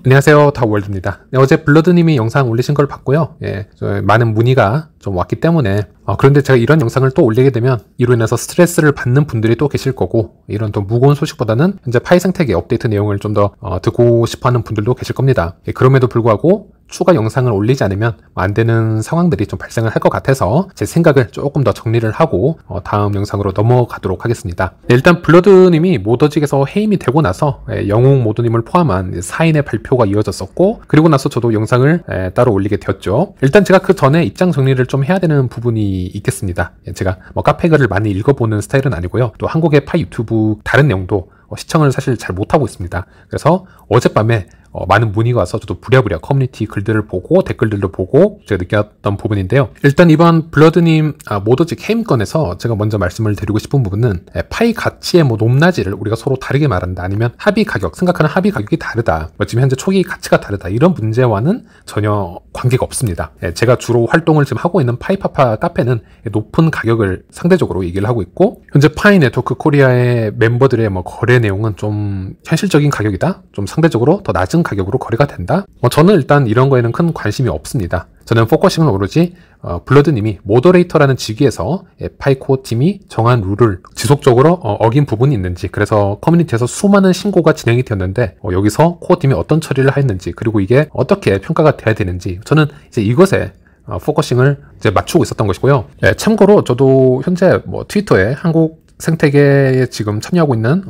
안녕하세요, 다월드입니다. 어제 블러드님이 영상 올리신 걸 봤고요. 많은 문의가 좀 왔기 때문에 그런데 제가 이런 영상을 또 올리게 되면 이로 인해서 스트레스를 받는 분들이 또 계실 거고, 이런 또 무거운 소식보다는 현재 파이 생태계 업데이트 내용을 좀 더 듣고 싶어하는 분들도 계실 겁니다. 그럼에도 불구하고 추가 영상을 올리지 않으면 안 되는 상황들이 좀 발생을 할 것 같아서 제 생각을 조금 더 정리를 하고 다음 영상으로 넘어가도록 하겠습니다. 일단 블러드님이 모더직에서 해임이 되고 나서 영웅 모더님을 포함한 4인의 발표가 이어졌었고, 그리고 나서 저도 영상을 따로 올리게 되었죠. 일단 제가 그 전에 입장 정리를 좀 해야 되는 부분이 있겠습니다. 제가 카페 글을 많이 읽어보는 스타일은 아니고요. 또 한국의 파이 유튜브 다른 내용도 시청을 사실 잘 못하고 있습니다. 그래서 어젯밤에 많은 문의가 와서 저도 부랴부랴 커뮤니티 글들을 보고 댓글들도 보고 제가 느꼈던 부분인데요. 일단 이번 블러드님 모더직 해임건에서 제가 먼저 말씀을 드리고 싶은 부분은 파이 가치의 높낮이를 우리가 서로 다르게 말한다, 아니면 합의 가격, 생각하는 합의 가격이 다르다, 지금 현재 초기 가치가 다르다, 이런 문제와는 전혀 관계가 없습니다. 제가 주로 활동을 지금 하고 있는 파이파파 카페는 높은 가격을 상대적으로 얘기를 하고 있고, 현재 파이 네트워크 코리아의 멤버들의 거래 내용은 좀 현실적인 가격이다, 좀 상대적으로 더 낮은 가격으로 거래가 된다. 저는 일단 이런 거에는 큰 관심이 없습니다. 저는 포커싱은 오로지 블러드님이 모더레이터라는 직위에서 파이코어 팀이 정한 룰을 지속적으로 어긴 부분이 있는지, 그래서 커뮤니티에서 수많은 신고가 진행이 되었는데 여기서 코어 팀이 어떤 처리를 했는지, 그리고 이게 어떻게 평가가 돼야 되는지, 저는 이제 이것에 포커싱을 이제 맞추고 있었던 것이고요. 참고로 저도 현재 트위터에 한국 생태계에 지금 참여하고 있는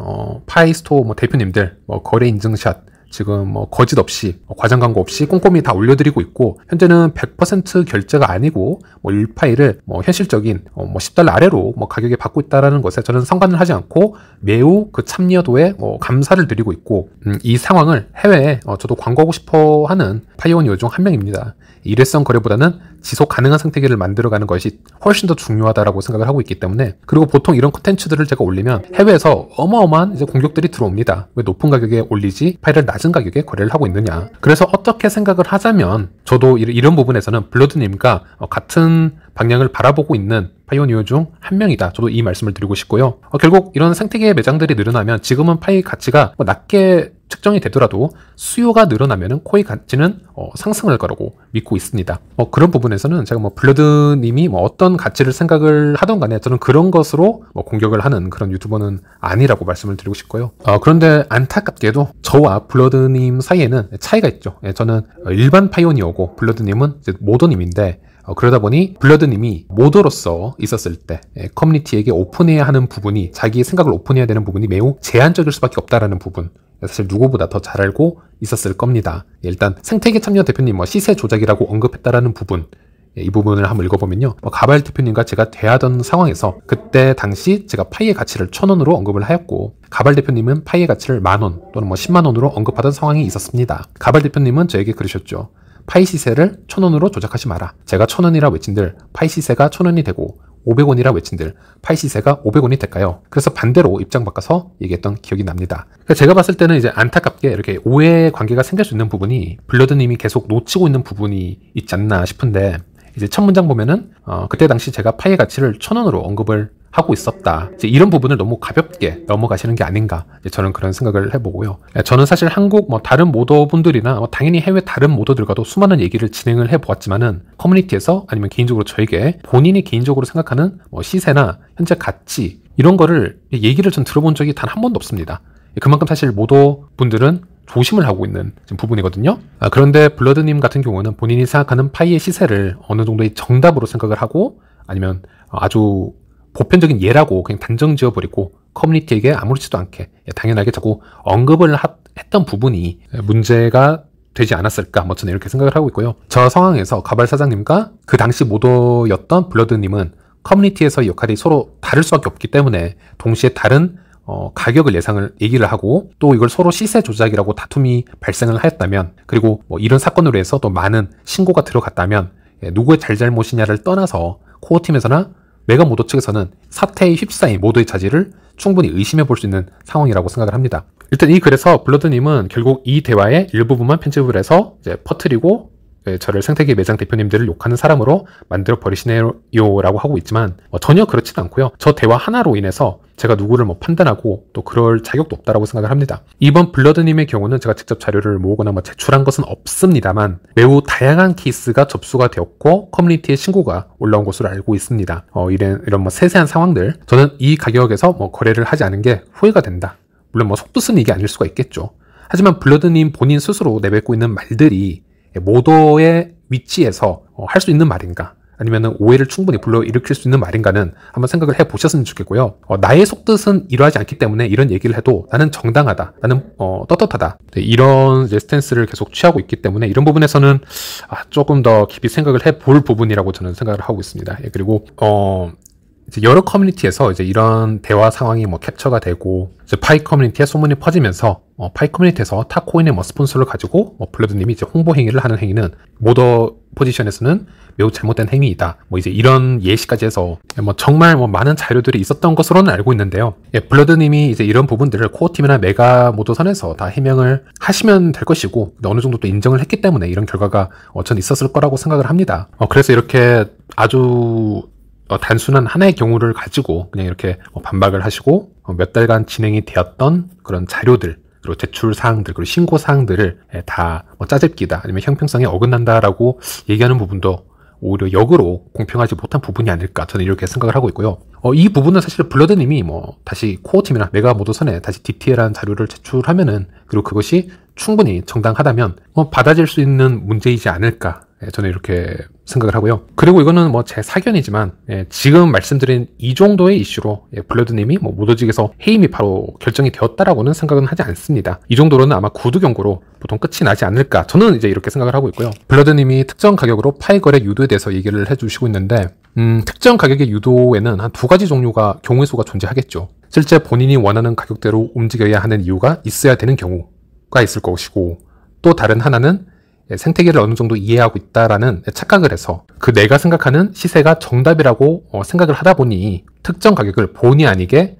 파이스토어 대표님들 거래 인증샷 지금 거짓 없이 과장 광고 없이 꼼꼼히 다 올려드리고 있고, 현재는 100% 결제가 아니고 1파일을 현실적인 $10 아래로 가격에 받고 있다라는 것에 저는 상관을 하지 않고 매우 그 참여도에 감사를 드리고 있고, 이 상황을 해외에 저도 광고하고 싶어 하는 파이오니어 중 한 명입니다. 일회성 거래보다는 지속 가능한 생태계를 만들어가는 것이 훨씬 더 중요하다라고 생각을 하고 있기 때문에, 그리고 보통 이런 콘텐츠들을 제가 올리면 해외에서 어마어마한 이제 공격들이 들어옵니다. 왜 높은 가격에 올리지 파일을 낮은 가격에 거래를 하고 있느냐. 그래서 어떻게 생각을 하자면 저도 이런 부분에서는 블러드님과 같은 방향을 바라보고 있는 파이오니어 중 한 명이다, 저도 이 말씀을 드리고 싶고요. 결국 이런 생태계의 매장들이 늘어나면 지금은 파이 가치가 낮게 측정이 되더라도 수요가 늘어나면 코의 가치는 상승할 거라고 믿고 있습니다. 그런 부분에서는 제가 블러드님이 어떤 가치를 생각을 하던 간에 저는 그런 것으로 공격을 하는 그런 유튜버는 아니라고 말씀을 드리고 싶고요. 그런데 안타깝게도 저와 블러드님 사이에는 차이가 있죠. 저는 일반 파이오니어고 블러드님은 이제 모더님인데, 그러다 보니 블러드님이 모더로서 있었을 때 커뮤니티에게 오픈해야 하는 부분이, 자기의 생각을 오픈해야 되는 부분이 매우 제한적일 수밖에 없다라는 부분, 사실 누구보다 더 잘 알고 있었을 겁니다. 일단 생태계 참여 대표님 시세 조작이라고 언급했다라는 부분, 이 부분을 한번 읽어보면요, 가발 대표님과 제가 대하던 상황에서 그때 당시 제가 파이의 가치를 1,000원으로 언급을 하였고, 가발 대표님은 파이의 가치를 10,000원 또는 100,000원으로 언급하던 상황이 있었습니다. 가발 대표님은 저에게 그러셨죠. 파이 시세를 1,000원으로 조작하지 마라. 제가 1,000원이라 외친들 파이 시세가 1,000원이 되고 500원이라 외친들 파이 시세가 500원이 될까요? 그래서 반대로 입장 바꿔서 얘기했던 기억이 납니다. 그러니까 제가 봤을 때는 이제 안타깝게 이렇게 오해 관계가 생길 수 있는 부분이 블러드님이 계속 놓치고 있는 부분이 있지 않나 싶은데, 이제 첫 문장 보면은 그때 당시 제가 파이의 가치를 1,000원으로 언급을 하고 있었다, 이제 이런 부분을 너무 가볍게 넘어가시는 게 아닌가, 저는 그런 생각을 해보고요. 저는 사실 한국 다른 모더분들이나 당연히 해외 다른 모더들과도 수많은 얘기를 진행을 해보았지만은 커뮤니티에서 아니면 개인적으로 저에게 본인이 개인적으로 생각하는 시세나 현재 가치, 이런 거를 얘기를 전 들어본 적이 단 한 번도 없습니다. 그만큼 사실 모더분들은 조심을 하고 있는 지금 부분이거든요. 그런데 블러드님 같은 경우는 본인이 생각하는 파이의 시세를 어느 정도의 정답으로 생각을 하고, 아니면 아주 보편적인 예라고 그냥 단정 지어버리고 커뮤니티에게 아무렇지도 않게 당연하게 자꾸 언급을 했던 부분이 문제가 되지 않았을까, 저는 이렇게 생각을 하고 있고요. 저 상황에서 가발 사장님과 그 당시 모더였던 블러드님은 커뮤니티에서의 역할이 서로 다를 수밖에 없기 때문에 동시에 다른 가격을 얘기를 하고, 또 이걸 서로 시세 조작이라고 다툼이 발생을 하였다면, 그리고 이런 사건으로 해서 또 많은 신고가 들어갔다면 누구의 잘잘못이냐를 떠나서 코어팀에서나 메가 모더 측에서는 사태에 휩싸인 모더의 자질을 충분히 의심해 볼 수 있는 상황이라고 생각을 합니다. 일단 이 글에서 블러드님은 결국 이 대화의 일부분만 편집을 해서 이제 퍼뜨리고 저를 생태계 매장 대표님들을 욕하는 사람으로 만들어 버리시네요 라고 하고 있지만 전혀 그렇지는 않고요. 저 대화 하나로 인해서 제가 누구를 뭐 판단하고 또 그럴 자격도 없다라고 생각을 합니다. 이번 블러드님의 경우는 제가 직접 자료를 모으거나 뭐 제출한 것은 없습니다만 매우 다양한 케이스가 접수가 되었고 커뮤니티에 신고가 올라온 것으로 알고 있습니다. 이런 뭐 세세한 상황들, 저는 이 가격에서 뭐 거래를 하지 않은 게 후회가 된다. 물론 뭐 속뜻은 이게 아닐 수가 있겠죠. 하지만 블러드님 본인 스스로 내뱉고 있는 말들이 모더의 위치에서 할 수 있는 말인가, 아니면 오해를 충분히 불러일으킬 수 있는 말인가는 한번 생각을 해보셨으면 좋겠고요. 나의 속뜻은 이러하지 않기 때문에 이런 얘기를 해도 나는 정당하다, 나는 떳떳하다, 이런 이제 스탠스를 계속 취하고 있기 때문에 이런 부분에서는 조금 더 깊이 생각을 해볼 부분이라고 저는 생각을 하고 있습니다. 그리고 이제 여러 커뮤니티에서 이제 이런 대화 상황이 뭐 캡처가 되고 이제 파이 커뮤니티에 소문이 퍼지면서 파이 커뮤니티에서 타 코인의 뭐 스폰서를 가지고 블러드님이 이제 홍보 행위를 하는 행위는 모더 포지션에서는 매우 잘못된 행위이다. 뭐 이제 이런 예시까지 해서 뭐 정말 뭐 많은 자료들이 있었던 것으로는 알고 있는데요. 블러드님이 이제 이런 부분들을 코어팀이나 메가 모더선에서 다 해명을 하시면 될 것이고 어느 정도 또 인정을 했기 때문에 이런 결과가 전 있었을 거라고 생각을 합니다. 그래서 이렇게 아주 단순한 하나의 경우를 가지고 그냥 이렇게 반박을 하시고 몇 달간 진행이 되었던 그런 자료들, 그리고 제출 사항들, 그리고 신고 사항들을 다 짜집기다, 아니면 형평성에 어긋난다라고 얘기하는 부분도 오히려 역으로 공평하지 못한 부분이 아닐까, 저는 이렇게 생각을 하고 있고요. 이 부분은 사실 블러드님이 뭐 다시 코어팀이나 메가 모더선에 다시 디테일한 자료를 제출하면은, 그리고 그것이 충분히 정당하다면 받아질 수 있는 문제이지 않을까, 저는 이렇게 생각을 하고요. 그리고 이거는 뭐 제 사견이지만 지금 말씀드린 이 정도의 이슈로 블러드님이 뭐 모더직에서 해임이 바로 결정이 되었다라고는 생각은 하지 않습니다. 이 정도로는 아마 구두 경고로 보통 끝이 나지 않을까, 저는 이제 이렇게 생각을 하고 있고요. 블러드님이 특정 가격으로 파이 거래 유도에 대해서 얘기를 해주시고 있는데 특정 가격의 유도에는 한 두 가지 종류가 경우의 수가 존재하겠죠. 실제 본인이 원하는 가격대로 움직여야 하는 이유가 있어야 되는 경우가 있을 것이고, 또 다른 하나는 생태계를 어느 정도 이해하고 있다라는 착각을 해서 내가 생각하는 시세가 정답이라고 생각을 하다 보니 특정 가격을 본의 아니게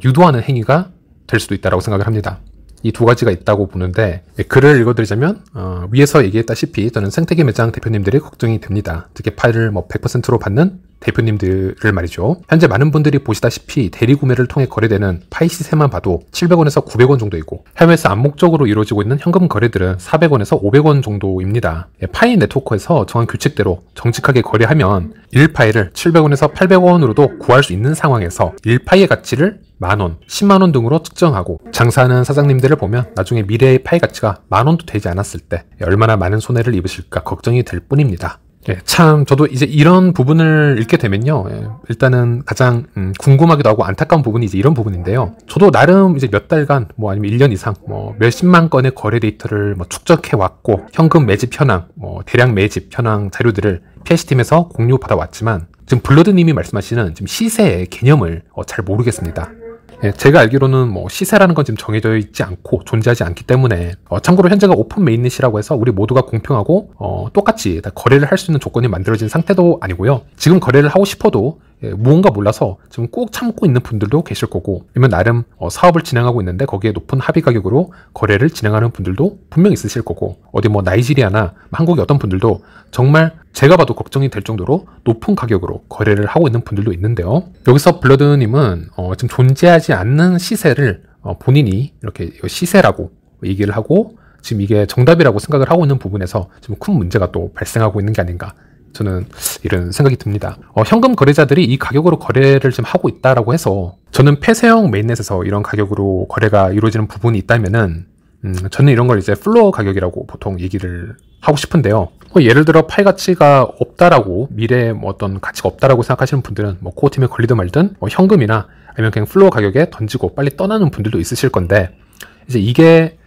유도하는 행위가 될 수도 있다고 생각을 합니다. 이 두 가지가 있다고 보는데, 글을 읽어드리자면 위에서 얘기했다시피 저는 생태계 매장 대표님들이 걱정이 됩니다. 특히 파이를 100%로 받는 대표님들을 말이죠. 현재 많은 분들이 보시다시피 대리구매를 통해 거래되는 파이 시세만 봐도 700원에서 900원 정도이고, 해외에서 암묵적으로 이루어지고 있는 현금 거래들은 400원에서 500원 정도입니다. 파이 네트워크에서 정한 규칙대로 정직하게 거래하면 1파이를 700원에서 800원으로도 구할 수 있는 상황에서 1파이의 가치를 만원, 10만원 등으로 측정하고 장사하는 사장님들을 보면 나중에 미래의 파이 가치가 만원도 되지 않았을 때 얼마나 많은 손해를 입으실까 걱정이 될 뿐입니다. 참 저도 이제 이런 부분을 읽게 되면요, 일단은 가장 궁금하기도 하고 안타까운 부분이 이제 이런 부분인데요. 저도 나름 이제 몇 달간 아니면 1년 이상 몇십만 건의 거래 데이터를 축적해 왔고, 현금 매집 현황, 대량 매집 현황 자료들을 PIC팀에서 공유받아 왔지만 지금 블러드님이 말씀하시는 지금 시세의 개념을 잘 모르겠습니다. 제가 알기로는 시세라는 건 지금 정해져 있지 않고 존재하지 않기 때문에, 참고로 현재가 오픈 메인넷이라고 해서 우리 모두가 공평하고 똑같이 다 거래를 할 수 있는 조건이 만들어진 상태도 아니고요. 지금 거래를 하고 싶어도 무언가 몰라서 지금 꾹 참고 있는 분들도 계실 거고, 아니면 나름 사업을 진행하고 있는데 거기에 높은 합의 가격으로 거래를 진행하는 분들도 분명 있으실 거고, 어디 나이지리아나 한국의 어떤 분들도 정말 제가 봐도 걱정이 될 정도로 높은 가격으로 거래를 하고 있는 분들도 있는데요. 여기서 블러드님은 지금 존재하지 않는 시세를 본인이 이렇게 시세라고 얘기를 하고 지금 이게 정답이라고 생각을 하고 있는 부분에서 지금 큰 문제가 또 발생하고 있는 게 아닌가, 저는 이런 생각이 듭니다. 현금 거래자들이 이 가격으로 거래를 지금 하고 있다라고 해서 저는 폐쇄형 메인넷에서 이런 가격으로 거래가 이루어지는 부분이 있다면은 저는 이런 걸 이제 플로어 가격이라고 보통 얘기를 하고 싶은데요. 예를 들어 파이 가치가 없다라고, 미래에 어떤 가치가 없다라고 생각하시는 분들은 코어팀에 걸리든 말든 현금이나 아니면 그냥 플로어 가격에 던지고 빨리 떠나는 분들도 있으실 건데, 이제 이게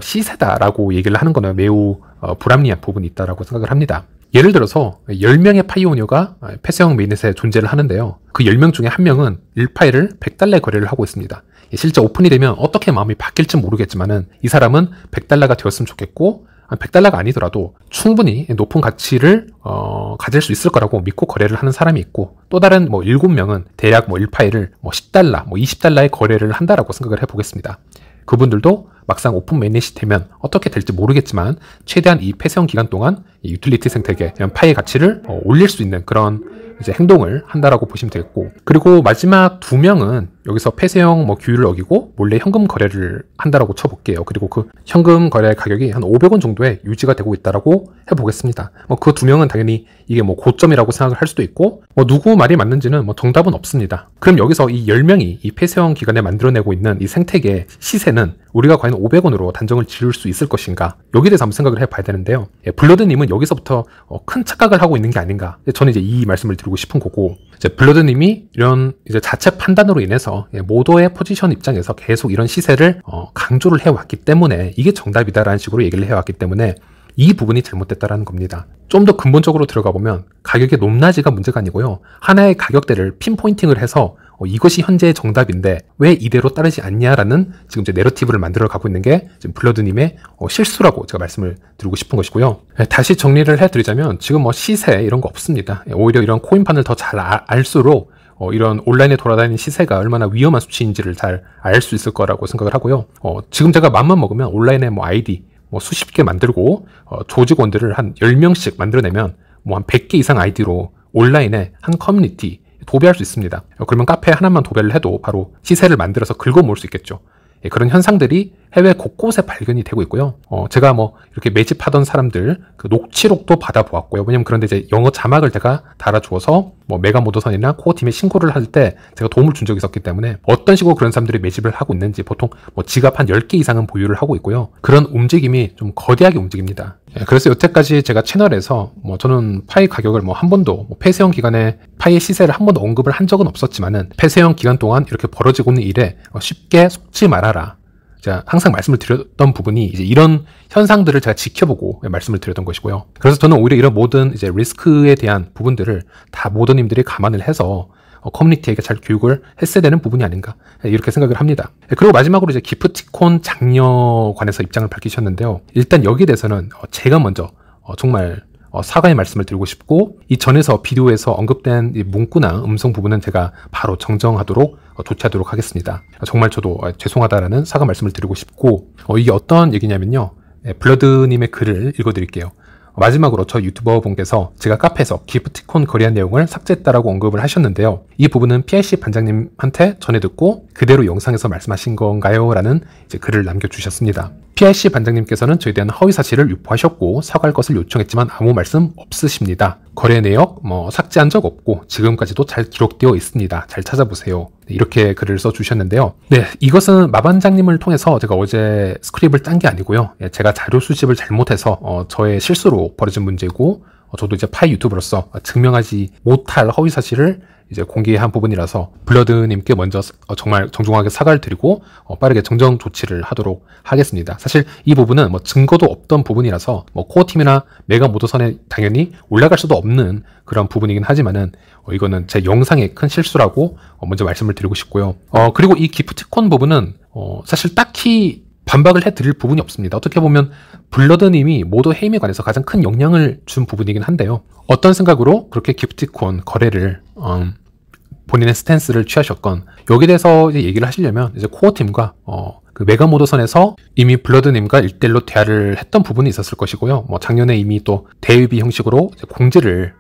시세다라고 얘기를 하는 거는 매우 불합리한 부분이 있다라고 생각을 합니다. 예를 들어서 10명의 파이오니어가 폐쇄형 메인넷에 존재를 하는데요. 그 10명 중에 한 명은 1파이를 100달러에 거래를 하고 있습니다. 실제 오픈이 되면 어떻게 마음이 바뀔지 모르겠지만은 이 사람은 100달러가 되었으면 좋겠고, 100달러가 아니더라도 충분히 높은 가치를 가질 수 있을 거라고 믿고 거래를 하는 사람이 있고, 또 다른 7명은 대략 1파이를 10달러, 20달러에 거래를 한다라고 생각을 해보겠습니다. 그분들도 막상 오픈 메인넷이 되면 어떻게 될지 모르겠지만 최대한 이 폐쇄형 기간 동안 이 유틸리티 생태계, 파이의 가치를 올릴 수 있는 그런 이제 행동을 한다라고 보시면 되겠고, 그리고 마지막 2명은 여기서 폐쇄형 규율을 어기고 몰래 현금 거래를 한다라고 쳐볼게요. 그리고 그 현금 거래 가격이 한 500원 정도에 유지가 되고 있다라고 해보겠습니다. 그 2명은 당연히 이게 고점이라고 생각을 할 수도 있고, 누구 말이 맞는지는 정답은 없습니다. 그럼 여기서 이 10명이 이 폐쇄형 기간에 만들어내고 있는 이 생태계 시세는 우리가 과연 500원으로 단정을 지을 수 있을 것인가? 여기에 대해서 한번 생각을 해봐야 되는데요. 블러드님은 여기서부터 큰 착각을 하고 있는 게 아닌가? 저는 이제 이 말씀을 드리고 싶은 거고, 이제 블러드님이 이런 이제 자체 판단으로 인해서 모더의 포지션 입장에서 계속 이런 시세를 강조를 해왔기 때문에 이게 정답이다라는 식으로 얘기를 해왔기 때문에 이 부분이 잘못됐다라는 겁니다. 좀 더 근본적으로 들어가 보면 가격의 높낮이가 문제가 아니고요. 하나의 가격대를 핀포인팅을 해서 이것이 현재의 정답인데 왜 이대로 따르지 않냐라는 지금 이제 내러티브를 만들어 가고 있는 게 지금 블러드님의 실수라고 제가 말씀을 드리고 싶은 것이고요. 다시 정리를 해드리자면 지금 시세 이런 거 없습니다. 오히려 이런 코인판을 더 잘 알수록 이런 온라인에 돌아다니는 시세가 얼마나 위험한 수치인지를 잘 알 수 있을 거라고 생각을 하고요. 지금 제가 맘만 먹으면 온라인에 아이디 수십 개 만들고 조직원들을 한 10명씩 만들어내면 한 100개 이상 아이디로 온라인에 한 커뮤니티 도배할 수 있습니다. 그러면 카페 하나만 도배를 해도 바로 시세를 만들어서 긁어 모을 수 있겠죠. 그런 현상들이 해외 곳곳에 발견이 되고 있고요. 제가 이렇게 매집하던 사람들 그 녹취록도 받아보았고요. 왜냐면 그런데 이제 영어 자막을 제가 달아주어서 메가모더선이나 코어팀에 신고를 할 때 제가 도움을 준 적이 있었기 때문에 어떤 식으로 그런 사람들이 매집을 하고 있는지 보통 지갑 한 10개 이상은 보유를 하고 있고요. 그런 움직임이 좀 거대하게 움직입니다. 그래서 여태까지 제가 채널에서 저는 파이 가격을 한 번도 폐쇄형 기간에 파이의 시세를 한 번도 언급을 한 적은 없었지만은 폐쇄형 기간 동안 이렇게 벌어지고 있는 일에 쉽게 속지 말아라. 제가 항상 말씀을 드렸던 부분이 이제 이런 현상들을 제가 지켜보고 말씀을 드렸던 것이고요. 그래서 저는 오히려 이런 모든 이제 리스크에 대한 부분들을 다 모더님들이 감안을 해서 커뮤니티에게 잘 교육을 했어야 되는 부분이 아닌가 이렇게 생각을 합니다. 그리고 마지막으로 이제 기프티콘 장려 관해서 입장을 밝히셨는데요. 일단 여기에 대해서는 제가 먼저 정말 사과의 말씀을 드리고 싶고, 이 전에서 비디오에서 언급된 이 문구나 음성 부분은 제가 바로 정정하도록 조치하도록 하겠습니다. 정말 저도 죄송하다라는 사과 말씀을 드리고 싶고, 이게 어떤 얘기냐면요. 블러드님의 글을 읽어드릴게요. 마지막으로 저 유튜버 분께서 제가 카페에서 기프티콘 거래한 내용을 삭제했다라고 언급을 하셨는데요. 이 부분은 PIC 반장님한테 전해 듣고 그대로 영상에서 말씀하신 건가요? 라는 이제 글을 남겨주셨습니다. PIC 반장님께서는 저에 대한 허위 사실을 유포하셨고 사과할 것을 요청했지만 아무 말씀 없으십니다. 거래 내역 삭제한 적 없고 지금까지도 잘 기록되어 있습니다. 잘 찾아보세요. 이렇게 글을 써주셨는데요. 네, 이것은 마반장님을 통해서 제가 어제 스크립을 딴 게 아니고요. 제가 자료 수집을 잘못해서 저의 실수로 벌어진 문제고, 저도 이제 파이 유튜버로서 증명하지 못할 허위 사실을 이제 공개한 부분이라서 블러드님께 먼저 정말 정중하게 사과를 드리고 빠르게 정정 조치를 하도록 하겠습니다. 사실 이 부분은 증거도 없던 부분이라서 코어팀이나 메가모더선에 당연히 올라갈 수도 없는 그런 부분이긴 하지만은 이거는 제 영상의 큰 실수라고 먼저 말씀을 드리고 싶고요. 그리고 이 기프티콘 부분은 사실 딱히 반박을 해드릴 부분이 없습니다. 어떻게 보면 블러드님이 모더 해임에 관해서 가장 큰 영향을 준 부분이긴 한데요. 어떤 생각으로 그렇게 기프티콘 거래를 본인의 스탠스를 취하셨건 여기에 대해서 이제 얘기를 하시려면 이제 코어팀과 그 메가모더선에서 이미 블러드님과 1대1로 대화를 했던 부분이 있었을 것이고요. 작년에 이미 또 대위비 형식으로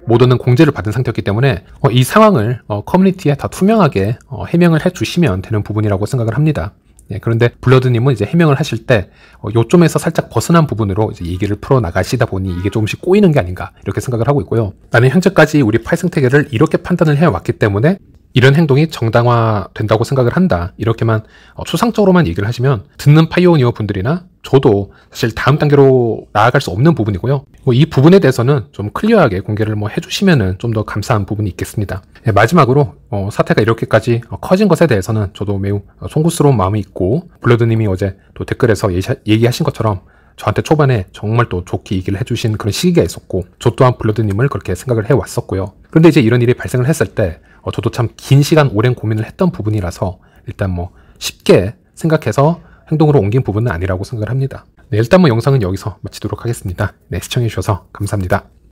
모더는 공제를 받은 상태였기 때문에 이 상황을 커뮤니티에 다 투명하게 해명을 해주시면 되는 부분이라고 생각을 합니다. 그런데 블러드님은 이제 해명을 하실 때 요점에서 살짝 벗어난 부분으로 이제 얘기를 풀어 나가시다 보니 이게 조금씩 꼬이는 게 아닌가 이렇게 생각을 하고 있고요. 나는 현재까지 우리 파이 생태계를 이렇게 판단을 해왔기 때문에 이런 행동이 정당화된다고 생각을 한다. 이렇게만 추상적으로만 얘기를 하시면 듣는 파이오니어 분들이나 저도 사실 다음 단계로 나아갈 수 없는 부분이고요. 이 부분에 대해서는 좀 클리어하게 공개를 해주시면은 좀 더 감사한 부분이 있겠습니다. 마지막으로 사태가 이렇게까지 커진 것에 대해서는 저도 매우 송구스러운 마음이 있고, 블러드님이 어제 또 댓글에서 얘기하신 것처럼 저한테 초반에 정말 또 좋게 얘기를 해주신 그런 시기가 있었고, 저 또한 블러드님을 그렇게 생각을 해왔었고요. 그런데 이제 이런 일이 발생을 했을 때 저도 참 긴 시간 오랜 고민을 했던 부분이라서 일단 쉽게 생각해서 행동으로 옮긴 부분은 아니라고 생각을 합니다. 네, 일단 영상은 여기서 마치도록 하겠습니다. 네, 시청해주셔서 감사합니다.